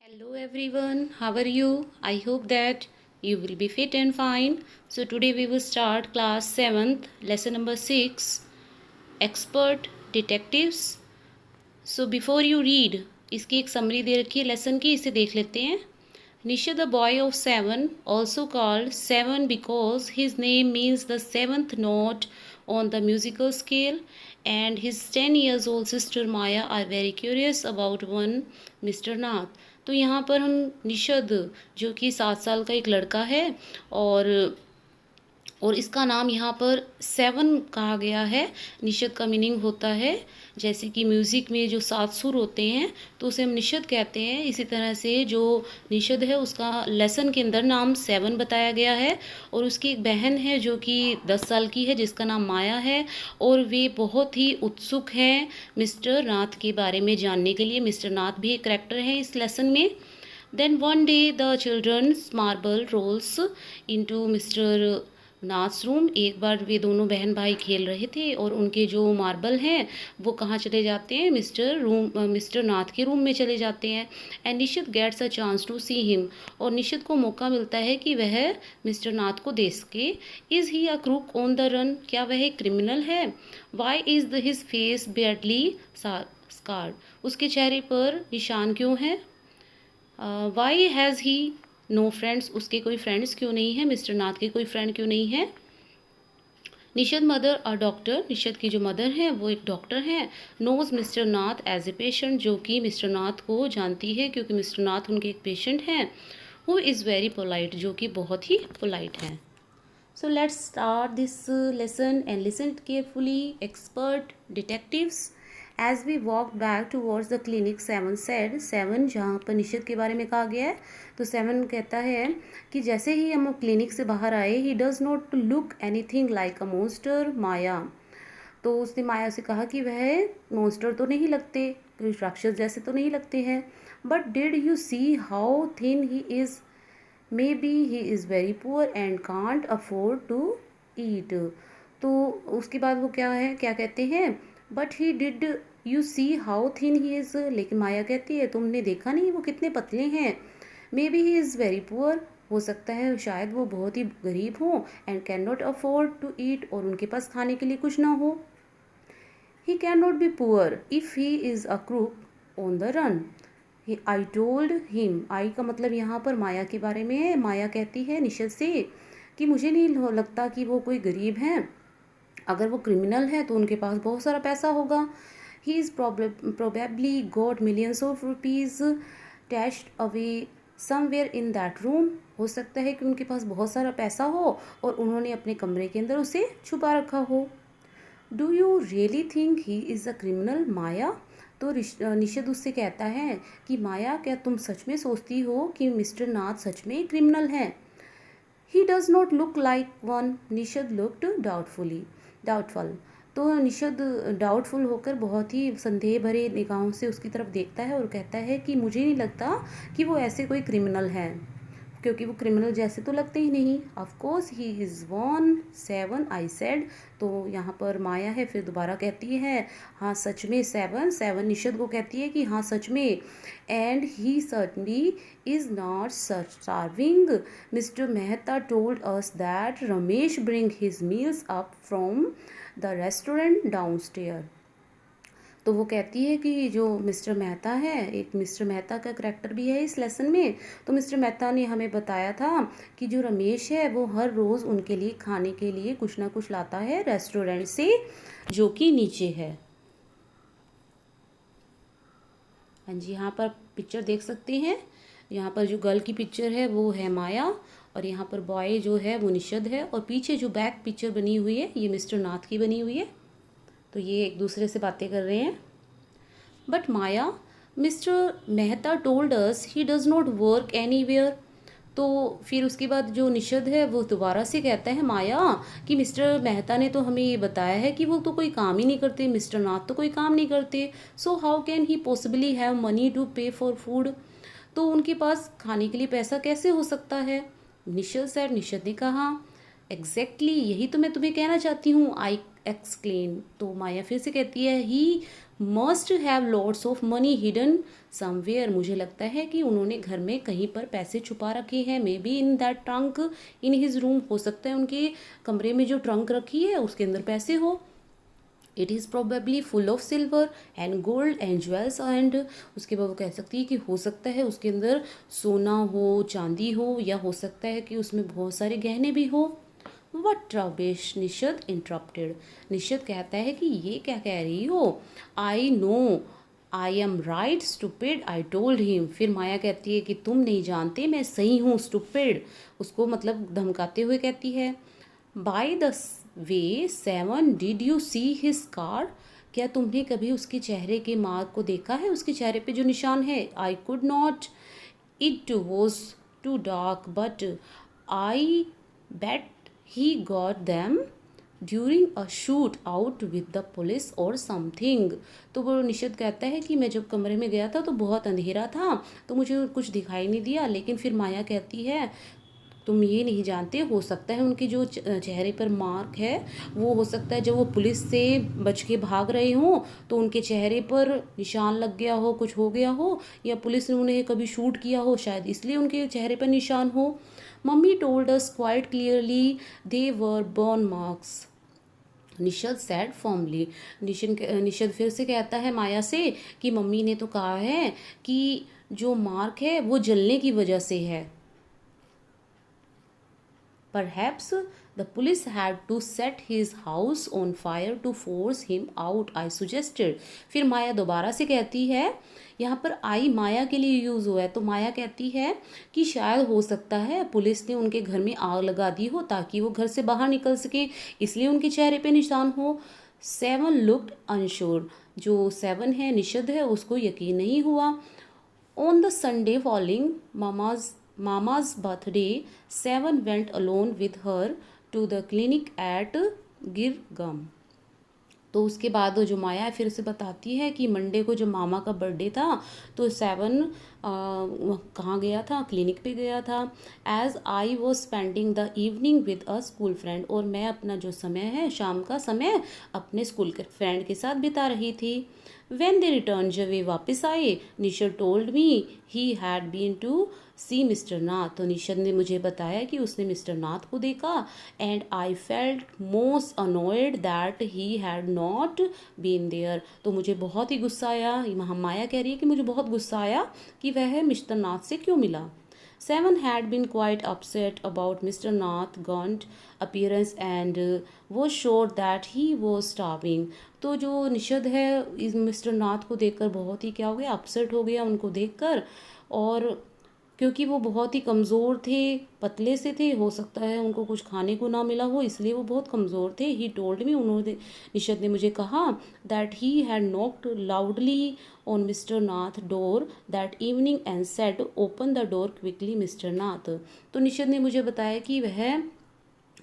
Hello everyone, how are you? I hope that you will be fit and fine. So today we will start class 7th, lesson number 6, expert detectives. So before you read, इसकी एक summary दे रखी है lesson की, इसे देख लेते हैं. Nisha, the boy of 7, also called 7 because his name means the 7th note on the musical scale, and his 10 years old sister Maya are very curious about one Mr. Nath. तो यहाँ पर हम निशद जो कि 7 साल का एक लड़का है और इसका नाम यहाँ पर 7 कहा गया है. निशद का मीनिंग होता है जैसे कि म्यूज़िक में जो 7 सुर होते हैं तो उसे हम निशद कहते हैं. इसी तरह से जो निशद है उसका लेसन के अंदर नाम 7 बताया गया है. और उसकी एक बहन है जो कि 10 साल की है जिसका नाम माया है. और वे बहुत ही उत्सुक हैं मिस्टर नाथ के बारे में जानने के लिए. मिस्टर नाथ भी एक करैक्टर है इस लेसन में. Then one day the childrens marble rolls into mister Nath's room. एक बार वे दोनों बहन भाई खेल रहे थे और उनके जो मार्बल हैं वो कहाँ चले जाते हैं, मिस्टर नाथ के रूम में चले जाते हैं. And Nishit gets a chance to see him. और निशित को मौका मिलता है कि वह मिस्टर नाथ को देख सके. Is he a crook on the run, क्या वह एक क्रिमिनल है. Why is his face badly scarred, उसके चेहरे पर निशान क्यों है. Why has he no friends, उसके कोई फ्रेंड्स क्यों नहीं है, मिस्टर नाथ के कोई फ्रेंड क्यों नहीं है. निशद मदर अ डॉक्टर, निशद की जो मदर हैं वो एक डॉक्टर हैं. Knows mister Nath as a patient, जो कि मिस्टर नाथ को जानती है क्योंकि मिस्टर नाथ उनके एक पेशेंट हैं. हु इज़ वेरी पोलाइट, जो कि बहुत ही पोलाइट हैं. So let's start this lesson and listen carefully. Expert detectives. As we walk back towards the clinic 7 said, 7 जहाँ पर निशित के बारे में कहा गया है तो 7 कहता है कि जैसे ही हम क्लिनिक से बाहर आए, he does not look anything like a monster Maya. तो उसने माया से कहा कि वह मोन्स्टर तो नहीं लगते, राक्षस जैसे तो नहीं लगते हैं. But did you see how thin he is, maybe he is very poor and can't afford to eat. तो उसके बाद वो क्या कहते हैं, but he did you see how thin he is, लेकिन माया कहती है तुमने देखा नहीं वो कितने पतले हैं. Maybe he is very poor, हो सकता है शायद वो बहुत ही गरीब हो. And can not afford to eat, और उनके पास खाने के लिए कुछ ना हो. He can not be poor if he is a crook on the run. I told him, I का मतलब यहाँ पर माया के बारे में है. माया कहती है निशद से कि मुझे नहीं लगता कि वो कोई गरीब हैं. अगर वो क्रिमिनल है तो उनके पास बहुत सारा पैसा होगा. He is probably got millions of rupees stashed away somewhere in that room. हो सकता है कि उनके पास बहुत सारा पैसा हो और उन्होंने अपने कमरे के अंदर उसे छुपा रखा हो. Do you really think he is a criminal Maya. तो निशद उससे कहता है कि माया, क्या तुम सच में सोचती हो कि मिस्टर नाथ सच में क्रिमिनल है. He does not look like one. Nishad looked doubtful. तो निशद डाउटफुल होकर बहुत ही संदेह भरे निगाहों से उसकी तरफ देखता है और कहता है कि मुझे नहीं लगता कि वो ऐसे कोई क्रिमिनल है, क्योंकि वो क्रिमिनल जैसे तो लगते ही नहीं. Of course he is 7 I said. तो यहाँ पर माया है फिर दोबारा कहती है हाँ सच में 7 निशद को कहती है कि हाँ सच में. And he certainly is not starving. Mister Mehta told us that Ramesh bring his meals up from the restaurant downstair. तो वो कहती है कि जो मिस्टर मेहता है, एक मिस्टर मेहता का करैक्टर भी है इस लेसन में. तो मिस्टर मेहता ने हमें बताया था कि जो रमेश है वो हर रोज़ उनके लिए खाने के लिए कुछ ना कुछ लाता है रेस्टोरेंट से, जो कि नीचे है. हाँ जी, यहाँ पर पिक्चर देख सकते हैं. यहाँ पर जो गर्ल की पिक्चर है वो है माया और यहाँ पर बॉय जो है वो निशद है. और पीछे जो बैक पिक्चर बनी हुई है ये मिस्टर नाथ की बनी हुई है. तो ये एक दूसरे से बातें कर रहे हैं. But Maya, mister Mehta told us he does not work anywhere. तो फिर उसके बाद जो निशद है वो दोबारा से कहता है माया कि मिस्टर मेहता ने तो हमें ये बताया है कि वो तो कोई काम ही नहीं करते, मिस्टर नाथ तो कोई काम नहीं करते. So how can he possibly have money to pay for food. तो उनके पास खाने के लिए पैसा कैसे हो सकता है. निशद ने कहा एग्जैक्टली यही तो मैं तुम्हें कहना चाहती हूँ. आई एक्सक्लेम. तो माया फिर से कहती है he must have lots of money hidden somewhere, मुझे लगता है कि उन्होंने घर में कहीं पर पैसे छुपा रखे हैं। May be in that trunk in his room, हो सकता है उनके कमरे में जो ट्रंक रखी है उसके अंदर पैसे हो। It is probably full of silver and gold and jewels, and उसके बाद वो कह सकती है कि हो सकता है उसके अंदर सोना हो, चांदी हो, या हो सकता है कि उसमें बहुत सारे गहने भी हो। What rubbish, Nishad interrupted. Nishad कहता है कि ये क्या कह रही हो। I know I am right stupid I told him. फिर माया कहती है कि तुम नहीं जानते, मैं सही हूँ। स्टूपिड उसको मतलब धमकाते हुए कहती है। By the way seven, did you see his scar, क्या तुमने कभी उसके चेहरे के मार्क को देखा है, उसके चेहरे पे जो निशान है। I could not, it was too dark, but I bet he got them during a shoot out with the police और समथिंग। तो वो निषद कहता है कि मैं जब कमरे में गया था तो बहुत अंधेरा था, तो मुझे कुछ दिखाई नहीं दिया। लेकिन फिर माया कहती है तुम ये नहीं जानते, हो सकता है उनके जो चेहरे पर मार्क है वो हो सकता है जब वो पुलिस से बच के भाग रहे हों तो उनके चेहरे पर निशान लग गया हो, कुछ हो गया हो, या पुलिस ने उन्हें कभी शूट किया हो, शायद इसलिए उनके चेहरे पर निशान हो। Mummy told us quite clearly they were burn marks, Nishad said formally. Nishad फिर से कहता है माया से कि मम्मी ने तो कहा है कि जो मार्क है वो जलने की वजह से है। Perhaps the police had to set his house on fire to force him out, I suggested. फिर माया दोबारा से कहती है, यहाँ पर आई माया के लिए यूज़ हुआ है, तो माया कहती है कि शायद हो सकता है पुलिस ने उनके घर में आग लगा दी हो ताकि वो घर से बाहर निकल सके, इसलिए उनके चेहरे पे निशान हो। सेवन लुक्ड अनश्योर, जो सेवन है निषद है उसको यकीन नहीं हुआ। On the Sunday following Mama's birthday, Seven went alone with her to the clinic at Girgam. तो उसके बाद जो माया फिर से बताती है कि मंडे को जो मामा का बर्थडे था तो सेवन कहाँ गया था, क्लिनिक पे गया था। As I was spending the evening with a school friend, और मैं अपना जो समय है शाम का समय अपने स्कूल के फ्रेंड के साथ बिता रही थी। वेन दे रिटर्न, जब वे वापस आए, Nishad told me he had been to see mister Nath, तो निशद ने मुझे बताया कि उसने मिस्टर नाथ को देखा। And I felt most annoyed that he had not been there, तो मुझे बहुत ही गुस्सा आया। माया कह रही है कि मुझे बहुत गुस्सा आया कि वह मिस्टर नाथ से क्यों मिला। Seven had been quite upset about Mr. Nath's gaunt appearance and was sure that he was starving. तो जो निषद है इस मिस्टर नाथ को देखकर बहुत ही क्या हो गया, अपसेट हो गया उनको देखकर, और क्योंकि वो बहुत ही कमज़ोर थे, पतले से थे, हो सकता है उनको कुछ खाने को ना मिला हो इसलिए वो बहुत कमज़ोर थे। ही टोल्ड मी, उन्होंने निषद ने मुझे कहा that he had knocked loudly on mister Nath door that evening and said open the door quickly mister Nath. तो निषद ने मुझे बताया कि वह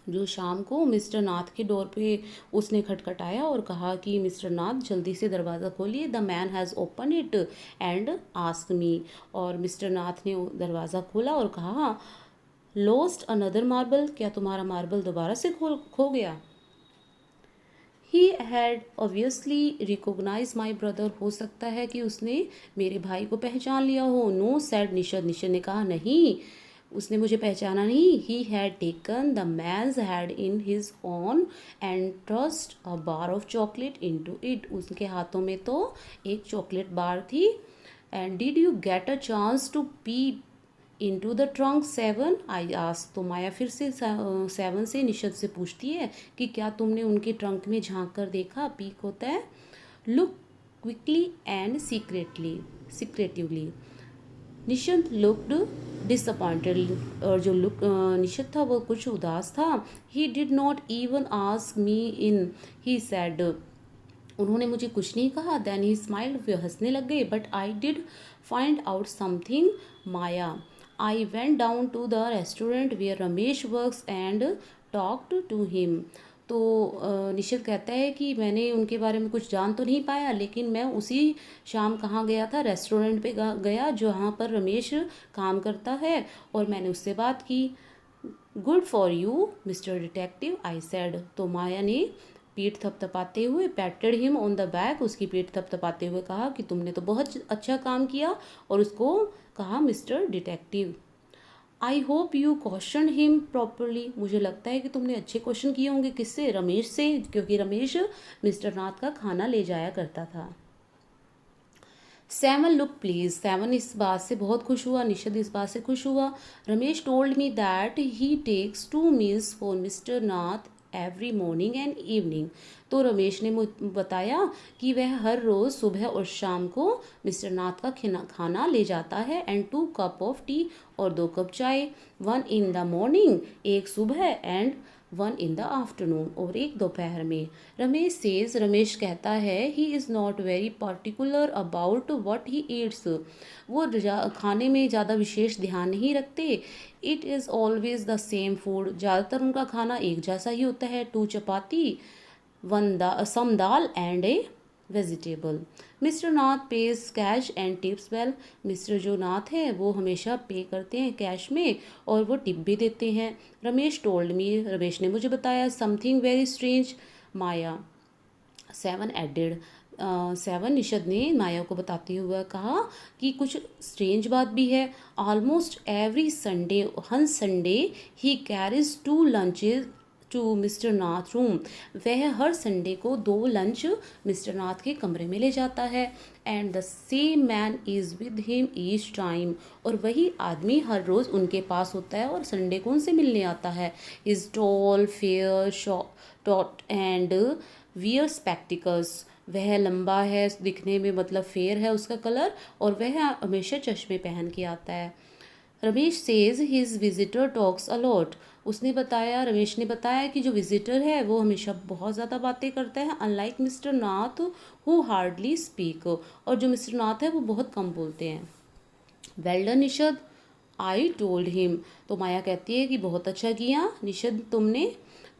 जो शाम को मिस्टर नाथ के डोर पे उसने खटखटाया और कहा कि मिस्टर नाथ जल्दी से दरवाज़ा खोलिए, the man has open it and ask me, और मिस्टर नाथ ने दरवाज़ा खोला और कहा लॉस्ट अनदर मार्बल, क्या तुम्हारा मार्बल दोबारा से खो गया। He had obviously recognize my brother, हो सकता है कि उसने मेरे भाई को पहचान लिया हो। नो सैड निशद, निशद ने कहा नहीं उसने मुझे पहचाना नहीं। He had taken the man's hand in his own and thrust a bar of chocolate into it, उसके हाथों में तो एक चॉकलेट बार थी। And did you get a chance to peep into the trunk seven, I ask, तो माया फिर से seven से निषद से पूछती है कि क्या तुमने उनके ट्रंक में झांक कर देखा, पीक होता है। Look quickly and secretively, Nishad looked disappointed, और जो लुक निशद था वो कुछ उदास था। He did not even ask me in, he said, उन्होंने मुझे कुछ नहीं कहा। देन ही स्माइल्ड, वे हंसने लग गए। But I did find out something Maya, I went down to the restaurant where Ramesh works and talked to him. तो निशद कहता है कि मैंने उनके बारे में कुछ जान तो नहीं पाया, लेकिन मैं उसी शाम कहाँ गया था, रेस्टोरेंट पे गया जहाँ पर रमेश काम करता है, और मैंने उससे बात की। Good for you mister detective, I said, तो माया ने पीठ थपथपाते हुए, पैटेड हिम ऑन द बैक, उसकी पीठ थपथपाते हुए कहा कि तुमने तो बहुत अच्छा काम किया, और उसको कहा mister detective. I hope you question him properly, मुझे लगता है कि तुमने अच्छे क्वेश्चन किए होंगे। किससे? रमेश से, क्योंकि रमेश मिस्टर नाथ का खाना ले जाया करता था। सेवन लुक प्लीज, सेवन इस बात से बहुत खुश हुआ, निषद इस बात से खुश हुआ। Ramesh told me that he takes 2 meals for mister Nath every morning and evening. तो रमेश ने बताया कि वह हर रोज़ सुबह और शाम को मिस्टर नाथ का खाना ले जाता है, एंड 2 कप ऑफ टी, और 2 कप चाय, 1 इन द मॉर्निंग, एक सुबह, एंड 1 इन द आफ्टरनून, और एक दोपहर में। रमेश कहता है he is not very particular about what he eats, वो खाने में ज़्यादा विशेष ध्यान नहीं रखते। It is always the same food, ज़्यादातर उनका खाना एक जैसा ही होता है, 2 chapati, 1 some dal and a vegetable. Mister Nath pays cash and tips well, mister जो नाथ है वो हमेशा पे करते हैं कैश में, और वो टिप भी देते हैं। रमेश टोल्ड मी, रमेश ने मुझे बताया, समथिंग वेरी स्ट्रेंज माया, सेवन एडेड, सेवन निषद ने माया को बताते हुए कहा कि कुछ स्ट्रेंज बात भी है। ऑलमोस्ट एवरी संडे, हर Sunday he carries 2 lunches to mister Nath room, वह हर संडे को 2 लंच मिस्टर नाथ के कमरे में ले जाता है। And the same man is with him each time, और वही आदमी हर रोज़ उनके पास होता है और संडे को उनसे मिलने आता है। Is tall fair short and wear spectacles, वह लंबा है दिखने में, मतलब फेयर है उसका कलर, और वह हमेशा चश्मे पहन के आता है। Ramesh says his visitor talks a lot, उसने बताया, रमेश ने बताया कि जो विजिटर है वो हमेशा बहुत ज़्यादा बातें करता है, unlike mister Nath who hardly speak, और जो मिस्टर नाथ है वो बहुत कम बोलते हैं। Well done Nishad, I told him, तो माया कहती है कि बहुत अच्छा किया निषद तुमने।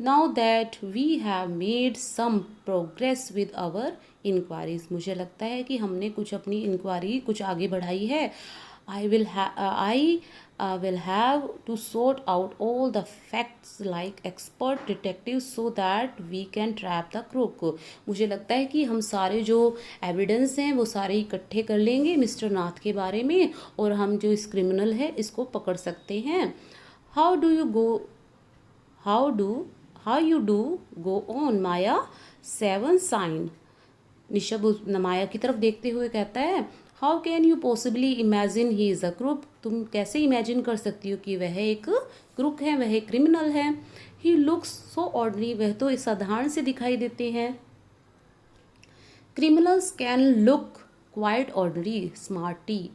Now that we have made some progress with our inquiries, मुझे लगता है कि हमने कुछ अपनी इंक्वायरी कुछ आगे बढ़ाई है। I will have to sort out all the facts like expert detectives so that we can trap the crook, मुझे लगता है कि हम सारे जो एविडेंस हैं वो सारे इकट्ठे कर लेंगे मिस्टर नाथ के बारे में, और हम जो इस क्रिमिनल है इसको पकड़ सकते हैं। How do you go how you do go on Maya, 7 sign, निशब उस माया की तरफ देखते हुए कहता है, how can you possibly imagine he is a crook, तुम कैसे इमेजिन कर सकती हो कि वह एक क्रूक है, वह एक क्रिमिनल है। ही लुक्स सो ऑर्डनरी, वह तो साधारण से दिखाई देते हैं। Criminals can look quite ordinary smarty,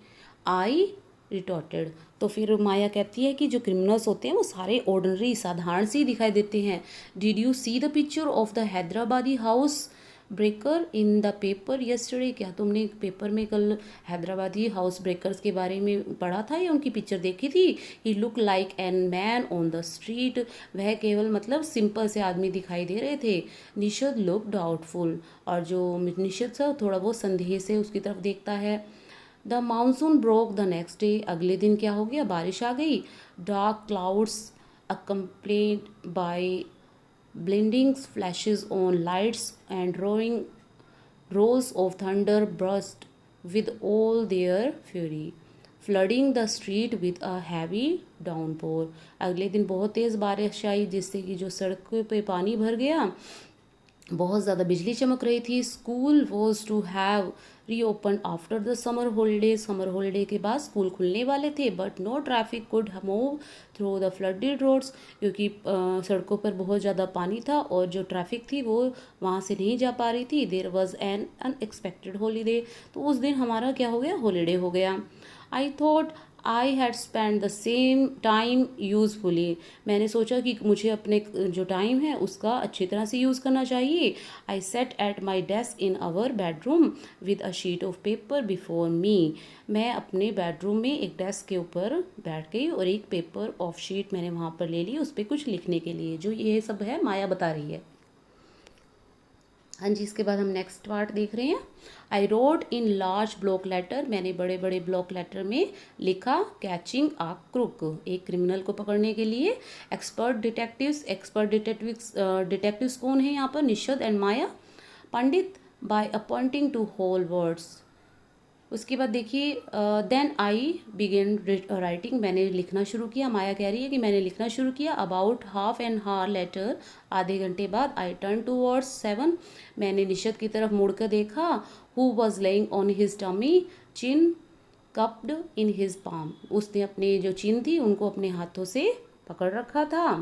I retorted, तो फिर माया कहती है कि जो क्रिमिनल्स होते हैं वो सारे ऑर्डनरी साधारण से ही दिखाई देते हैं। Did you see the picture of the Hyderabadi house breaker in the paper yesterday, क्या तुमने पेपर में कल हैदराबादी हाउस ब्रेकर्स के बारे में पढ़ा था या उनकी पिक्चर देखी थी। He look like an man on the street, वह केवल मतलब सिंपल से आदमी दिखाई दे रहे थे। निषद लुक डाउटफुल, और जो निषद था थोड़ा बहुत संदेह से उसकी तरफ देखता है। The monsoon broke the next day, अगले दिन क्या हो गया, बारिश आ गई। Dark clouds accompanied by blinding flashes on lights and roaring rolls of thunder burst with all their fury, flooding the street with a heavy downpour, अगले दिन बहुत तेज़ बारिश आई जिससे कि जो सड़कों पे पानी भर गया, बहुत ज़्यादा बिजली चमक रही थी। School was to have reopen after the summer holiday, summer holiday के बाद स्कूल खुलने वाले थे, but no traffic could move through the flooded roads, क्योंकि सड़कों पर बहुत ज़्यादा पानी था और जो ट्रैफिक थी वो वहाँ से नहीं जा पा रही थी। There was an unexpected holiday, तो उस दिन हमारा क्या हो गया, हॉलीडे हो गया। I thought I had spend the same time usefully, मैंने सोचा कि मुझे अपने जो टाइम है उसका अच्छी तरह से यूज़ करना चाहिए। I set at my desk in our bedroom with a sheet of paper before me, मैं अपने बेडरूम में एक डेस्क के ऊपर बैठ गई और एक पेपर ऑफ शीट मैंने वहाँ पर ले ली उस पर कुछ लिखने के लिए। जो ये सब है माया बता रही है। हाँ जी, इसके बाद हम नेक्स्ट पार्ट देख रहे हैं। I wrote in large block letter, मैंने बड़े बड़े ब्लॉक लेटर में लिखा कैचिंग आ क्रुक, एक क्रिमिनल को पकड़ने के लिए। एक्सपर्ट डिटेक्टिव्स कौन है यहाँ पर? Nishad and Maya. Pandit by appointing to whole words. उसके बाद देखिए देन आई बिगेन राइटिंग, मैंने लिखना शुरू किया। माया कह रही है कि मैंने लिखना शुरू किया। About half an hour later, आधे घंटे बाद, आई टर्न टूवर्ड्स 7, मैंने निषद की तरफ मुड़कर देखा। Who was lying on his tummy, chin cupped in his palm, उसने अपने जो चिन थी उनको अपने हाथों से पकड़ रखा था,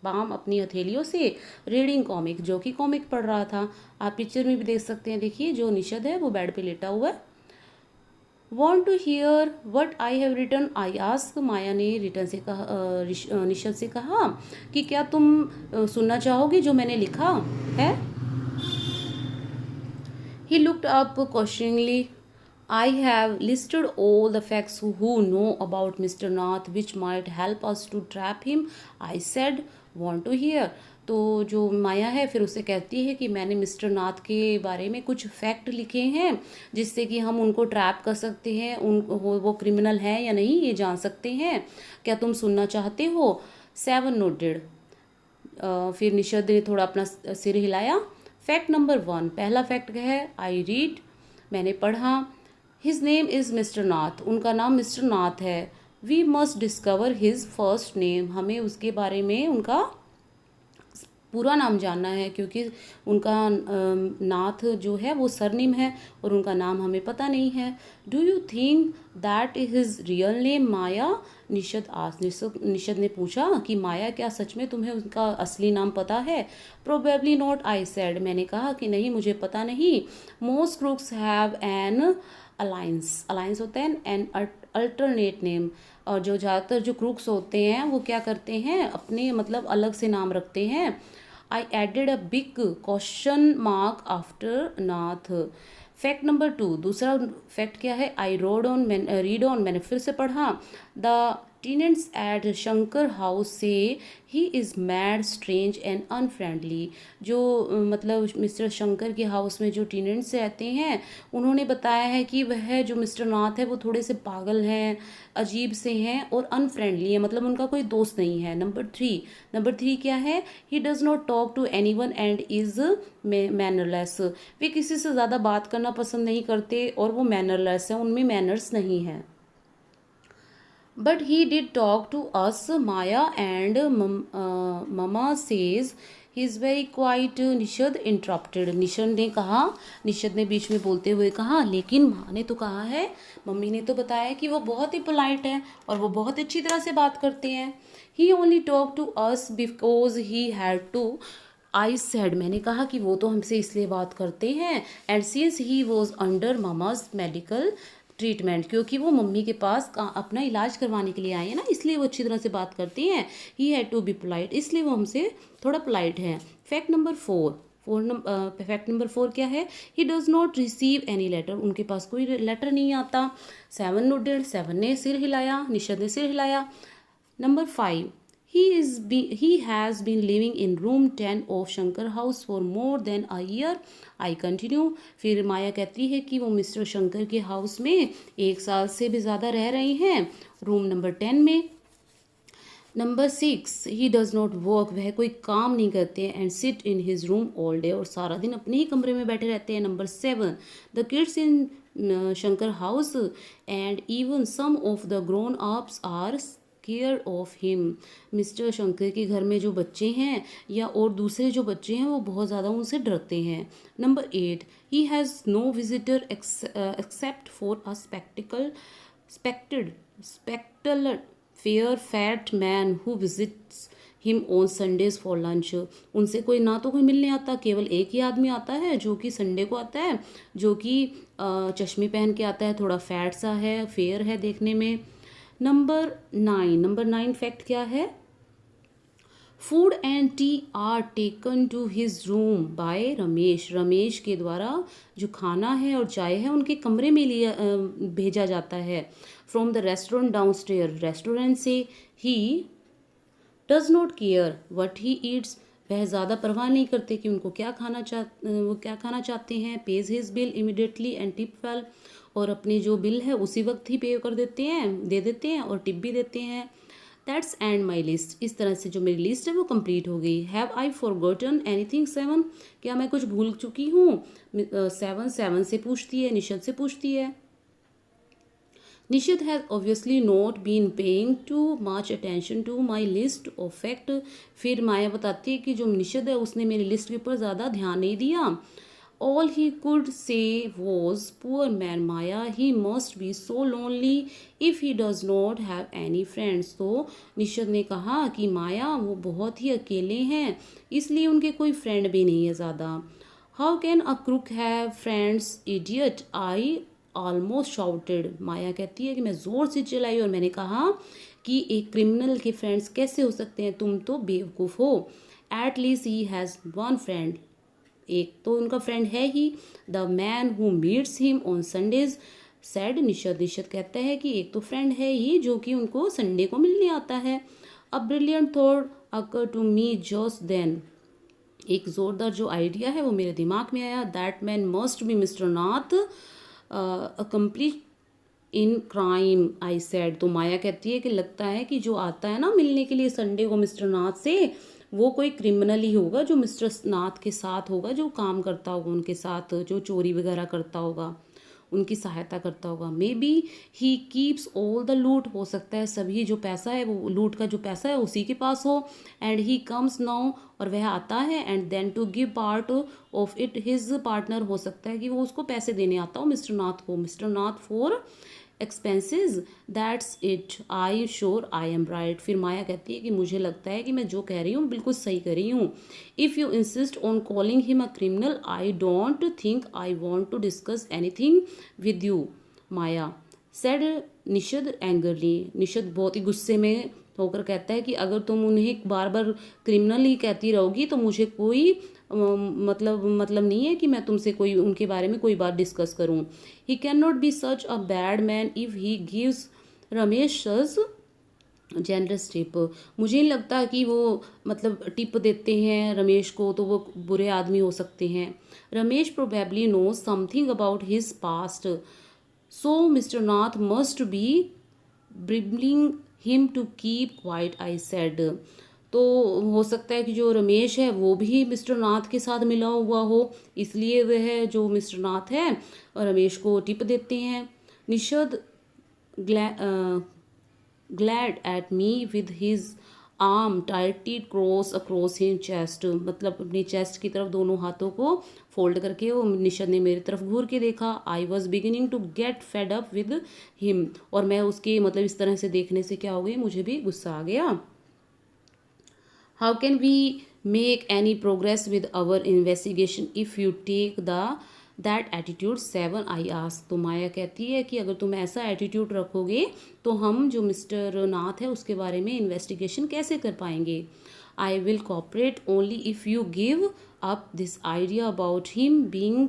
पाम अपनी हथेलियों से। रीडिंग कॉमिक, जो कि कॉमिक पढ़ रहा था। आप पिक्चर में भी देख सकते हैं। देखिए जो निषद है वो बेड पे लेटा हुआ है। Want to hear what I have written? I asked, माया ने रिटर्न से कहा, निषद से कहा कि क्या तुम सुनना चाहोगे जो मैंने लिखा है? He looked up questioningly. I have listed all the facts who know about Mr. Nath which might help us to trap him. I said, want to hear? तो जो माया है फिर उसे कहती है कि मैंने मिस्टर नाथ के बारे में कुछ फैक्ट लिखे हैं जिससे कि हम उनको ट्रैप कर सकते हैं, वो क्रिमिनल है या नहीं ये जान सकते हैं। क्या तुम सुनना चाहते हो? 7 नोटेड। फिर निषद ने थोड़ा अपना सिर हिलाया। फैक्ट नंबर 1, पहला फैक्ट है आई रीड, मैंने पढ़ा। His name is mister Nath, उनका नाम मिस्टर नाथ है। We must discover his first name, हमें उसके बारे में उनका पूरा नाम जानना है क्योंकि उनका नाथ जो है वो सरनेम है और उनका नाम हमें पता नहीं है। Do you think that is his real name Maya? Nishad ने पूछा कि माया क्या सच में तुम्हें उनका असली नाम पता है? प्रोबेबली नॉट, आई सेड, मैंने कहा कि नहीं मुझे पता नहीं। Most crooks have an alliance, alliance होता है एन अल्टरनेट नेम, और जो ज़्यादातर जो क्रूक्स होते हैं वो क्या करते हैं अपने मतलब अलग से नाम रखते हैं। I added a big question mark after Nath. Fact number 2, दूसरा फैक्ट क्या है? आई रीड ऑन, मैंने फिर से पढ़ा। The tenants at Shankar house से he is mad, strange and unfriendly. जो मतलब मिस्टर शंकर के हाउस में जो टेनेंट्स रहते हैं उन्होंने बताया है कि वह जो मिस्टर नाथ है वो थोड़े से पागल हैं, अजीब से हैं और अनफ्रेंडली है, मतलब उनका कोई दोस्त नहीं है। नंबर थ्री क्या है? He does not talk to any one and is mannerless, वे किसी से ज़्यादा बात करना पसंद नहीं करते और वो मैनरलेस है, उनमें मैनर्स नहीं है। But he did talk to us, Maya, and Mama says he's very quiet. Nishad interrupted, निषद ने बीच में बोलते हुए कहा, लेकिन माँ ने तो कहा है, मम्मी ने तो बताया कि वो बहुत ही पोलाइट है और वो बहुत अच्छी तरह से बात करते हैं। He only talked to us because he had to. I said, मैंने कहा कि वो तो हमसे इसलिए बात करते हैं। And since he was under mama's medical treatment, क्योंकि वो मम्मी के पास अपना इलाज करवाने के लिए आए हैं ना, इसलिए वो अच्छी तरह से बात करती हैं। He had to be polite, इसलिए वो हमसे थोड़ा पोलाइट है। फैक्ट नंबर 4 क्या है? He does not receive any letter, उनके पास कोई लेटर नहीं आता। 7 नोटेड, 7 ने सिर हिलाया, निषद ने सिर हिलाया। Number 5, he has been living in room 10 of Shankar house for more than a year. I continue. फिर माया कहती है कि वो मिस्टर शंकर के हाउस में 1 साल से भी ज़्यादा रह रही हैं, रूम नंबर 10 में। Number 6, he does not work, वह कोई काम नहीं करते हैं। And sit in his room all day, और सारा दिन अपने ही कमरे में बैठे रहते हैं। Number 7, the kids in Shankar house and even some of the grown ups are scared of him, mister Shankar के घर में जो बच्चे हैं या और दूसरे जो बच्चे हैं वो बहुत ज़्यादा उनसे डरते हैं। Number 8, he has no visitor except for a spectacled fair fat man who visits him on Sundays for lunch, उनसे कोई ना तो कोई मिलने आता, केवल एक ही आदमी आता है जो कि संडे को आता है, जो कि चश्मे पहन के आता है, थोड़ा फैट सा है, फेयर है देखने में। नंबर 9 फैक्ट क्या है? Food and tea are taken to his room by Ramesh के द्वारा जो खाना है और चाय है उनके कमरे में भेजा जाता है। From the restaurant downstair, restaurant से। He does not care what he eats, वह ज़्यादा परवाह नहीं करते कि उनको वो क्या खाना चाहते हैं। Page his bill immediately and tip well, और अपने जो बिल है उसी वक्त ही पे कर देते हैं, दे देते हैं और टिप भी देते हैं। That's and my list. इस तरह से जो मेरी लिस्ट है वो कंप्लीट हो गई। Have I forgotten anything 7? क्या मैं कुछ भूल चुकी हूँ? 7 से पूछती है, निशद से पूछती है। Nishad has obviously not been paying too much attention to my list of fact। फिर माया बताती है कि जो निशद है उसने मेरी लिस्ट के ऊपर ज़्यादा ध्यान नहीं दिया। All he could say was, poor man Maya, he must be so lonely if he does not have any friends। तो निशद ने कहा कि माया वो बहुत ही अकेले हैं, इसलिए उनके कोई फ्रेंड भी नहीं है ज़्यादा। How can a crook have friends idiot, I almost shouted. Maya कहती है कि मैं ज़ोर से चिल्लाई और मैंने कहा कि एक क्रिमिनल के फ्रेंड्स कैसे हो सकते हैं, तुम तो बेवकूफ़ हो। At least he has one friend, एक तो उनका फ्रेंड है ही। The man who meets him on Sundays said Nishad. Nishad कहता है कि एक तो फ्रेंड है ही जो कि उनको संडे को मिलने आता है। A brilliant thought occur to me just then. एक ज़ोरदार जो आइडिया है वो मेरे दिमाग में आया। That man must be mister Nath accomplish in crime, I said. तो माया कहती है कि लगता है कि जो आता है ना मिलने के लिए संडे को मिस्टर नाथ से, वो कोई क्रिमिनल ही होगा जो मिस्टर नाथ के साथ होगा, जो काम करता होगा उनके साथ, जो चोरी वगैरह करता होगा, उनकी सहायता करता होगा। May be he keeps all the लूट। हो सकता है सभी जो पैसा है वो लूट का जो पैसा है उसी के पास हो। एंड ही कम्स नाउ, और वह आता है। And then to give part of it his partner. हो सकता है कि वो उसको पैसे देने आता हो मिस्टर नाथ को, mister Nath for expenses. That's it, I sure I am right. फिर माया कहती है कि मुझे लगता है कि मैं जो कह रही हूँ बिल्कुल सही कर रही हूँ। If you insist on calling him a criminal, I don't think I want to discuss anything with you Maya said Nishad angrily. Nishad बहुत ही गुस्से में होकर कहता है कि अगर तुम उन्हें बार बार क्रिमिनल ही कहती रहोगी तो मुझे कोई मतलब नहीं है कि मैं तुमसे कोई उनके बारे में कोई बात डिस्कस करूं। ही can not B such a bad man if he gives Ramesh generous tip. मुझे नहीं लगता कि वो टिप देते हैं रमेश को तो वो बुरे आदमी हो सकते हैं। Ramesh probably knows something about his past, so mister Nath must be bribing him to keep quiet, I said. तो हो सकता है कि जो रमेश है वो भी मिस्टर नाथ के साथ मिला हुआ हो, इसलिए वह जो मिस्टर नाथ है रमेश को टिप देते हैं। Nishad glared at me with his arm tightly cross across his chest. अपनी चेस्ट की तरफ दोनों हाथों को फोल्ड करके वो निशद ने मेरी तरफ घूर के देखा। I was beginning to get fed up with him, और मैं उसके इस तरह से देखने से क्या हो गई, मुझे भी गुस्सा आ गया। How can we make any progress with our investigation if you take that attitude 7, I ask. तो माया कहती है कि अगर तुम ऐसा एटीट्यूड रखोगे तो हम जो मिस्टर नाथ है उसके बारे में इन्वेस्टिगेशन कैसे कर पाएंगे। I will cooperate only if you give up this idea about him being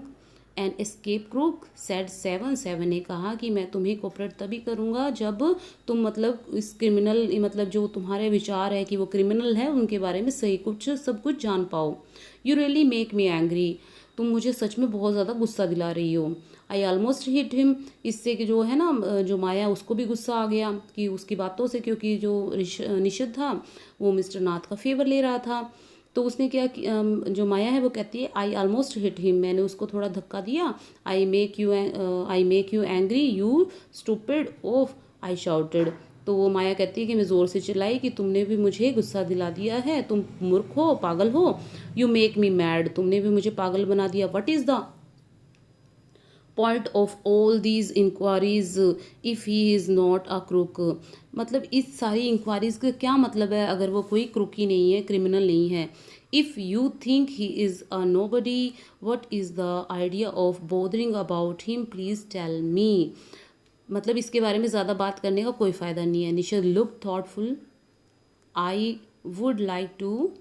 an escape crook, said 7 ने कहा कि मैं तुम्हें कोऑपरेट तभी करूँगा जब तुम इस क्रिमिनल जो तुम्हारे विचार है कि वो क्रिमिनल है उनके बारे में सही सब कुछ जान पाओ। You really make me angry, तुम मुझे सच में बहुत ज़्यादा गुस्सा दिला रही हो। आई ऑलमोस्ट हिट हिम, इससे कि जो है ना जो माया उसको भी गुस्सा आ गया कि उसकी बातों से, क्योंकि जो निशद था वो मिस्टर नाथ का फेवर ले रहा था। तो उसने क्या जो माया है वो कहती है आई ऑलमोस्ट हिट हिम, मैंने उसको थोड़ा धक्का दिया। I make you angry you stupid of, I shouted. तो वो माया कहती है कि मैं ज़ोर से चिल्लाई कि तुमने भी मुझे गुस्सा दिला दिया है, तुम मूर्ख हो, पागल हो। यू मेक मी मैड, तुमने भी मुझे पागल बना दिया। What is the point of all these inquiries if he is not a crook. इस सारी इंक्वायरीज का क्या मतलब है अगर वो कोई क्रूक ही नहीं है, क्रिमिनल नहीं है। If you think he is a nobody, what is the idea of bothering about him, please tell me. इसके बारे में ज़्यादा बात करने का कोई फ़ायदा नहीं है। Nishad look thoughtful, I would like to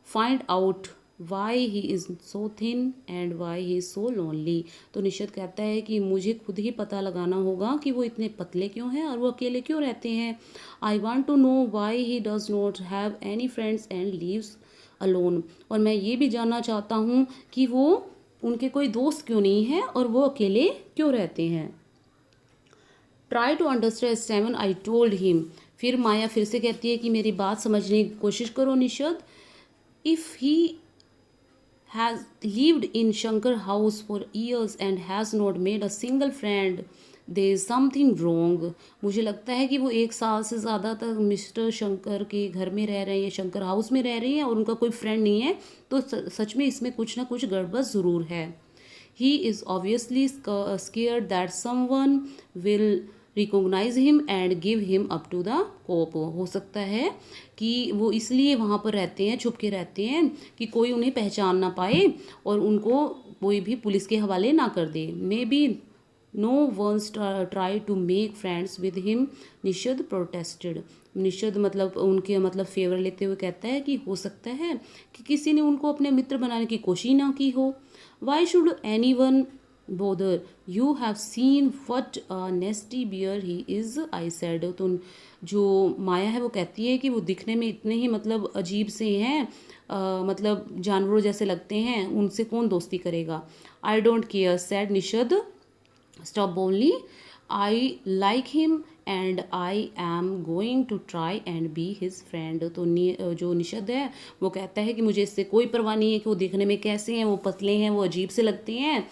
find out why he is so thin and why he is so lonely. तो निशद कहता है कि मुझे खुद ही पता लगाना होगा कि वो इतने पतले क्यों हैं और वो अकेले क्यों रहते हैं। I want to know why he does not have any friends and lives alone, और मैं ये भी जानना चाहता हूँ कि वो उनके कोई दोस्त क्यों नहीं है और वो अकेले क्यों रहते हैं। Try to understand seven I told him. फिर माया फिर से कहती है कि मेरी बात समझने की कोशिश करो Nishad. If he has lived in Shankar house for years and has not made a single friend, there is something wrong। मुझे लगता है कि वो 1 साल से ज़्यादा तक मिस्टर शंकर के घर में रह रहे हैं, शंकर हाउस में रह रही हैं और उनका कोई फ्रेंड नहीं है, तो सच में इसमें कुछ ना कुछ गड़बड़ ज़रूर है। He is obviously scared that someone will recognise him and give him up to the cop. हो सकता है कि वो इसलिए वहाँ पर रहते हैं, छुप के रहते हैं कि कोई उन्हें पहचान ना पाए और उनको कोई भी पुलिस के हवाले ना कर दे। Maybe no one's try to make friends with him, Nishad protested. Nishad मतलब उनके मतलब फेवर लेते हुए कहता है कि हो सकता है कि किसी ने उनको अपने मित्र बनाने की कोशिश ना की हो। Why should any one bother, you have seen what a nasty bear he is, I said। तो जो माया है वो कहती है कि वो दिखने में इतने ही मतलब अजीब से हैं, मतलब जानवरों जैसे लगते हैं, उनसे कौन दोस्ती करेगा। I don't care, said Nishad stubbornly, I like him and I am going to try and be his friend। तो जो निषद है वो कहता है कि मुझे इससे कोई परवाह नहीं है कि वो दिखने में कैसे हैं, वो पतले हैं, वो अजीब से लगते हैं।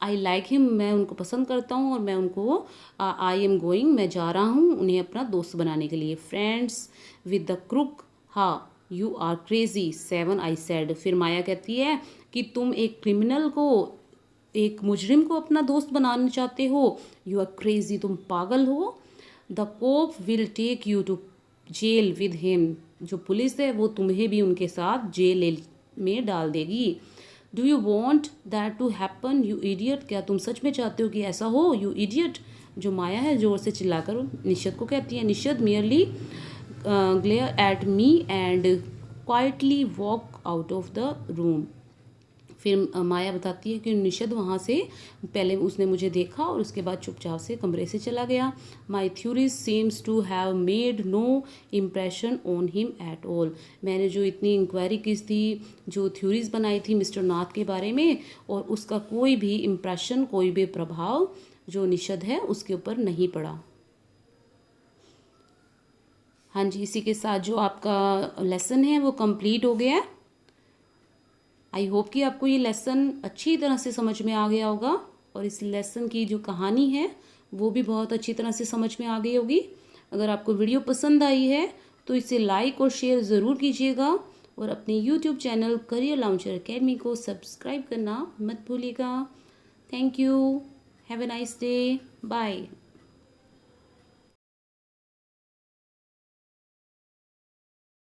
आई लाइक हिम, मैं उनको पसंद करता हूँ और मैं उनको आई एम गोइंग, मैं जा रहा हूँ उन्हें अपना दोस्त बनाने के लिए। फ्रेंड्स विद द क्रुक, हाँ you are crazy seven, I said. फिर माया कहती है कि तुम एक क्रिमिनल को, एक मुजरिम को अपना दोस्त बनाना चाहते हो, यू आर क्रेजी, तुम पागल हो। The cop will take you to jail with him, जो पुलिस है वो तुम्हें भी उनके साथ जेल में डाल देगी। Do you want that to happen you idiot, क्या तुम सच में चाहते हो कि ऐसा हो यू इडियट। जो माया है जोर से चिल्लाकर निषद को कहती है। Nishad merely glare at me and quietly walk out of the room. फिर माया बताती है कि निषद वहाँ से पहले उसने मुझे देखा और उसके बाद चुपचाप से कमरे से चला गया। My theories seems to have made no impression on him at all. मैंने जो इतनी इंक्वायरी की थी, जो थ्योरीज बनाई थी मिस्टर नाथ के बारे में, और उसका कोई भी इम्प्रेशन, कोई भी प्रभाव जो निषद है उसके ऊपर नहीं पड़ा। हाँ जी, इसी के साथ जो आपका लेसन है वो कंप्लीट हो गया। आई होप कि आपको ये लेसन अच्छी तरह से समझ में आ गया होगा और इस लेसन की जो कहानी है वो भी बहुत अच्छी तरह से समझ में आ गई होगी। अगर आपको वीडियो पसंद आई है तो इसे लाइक और शेयर ज़रूर कीजिएगा और अपने YouTube channel Career Launcher Academy को सब्सक्राइब करना मत भूलिएगा। Thank you, have a nice day, bye.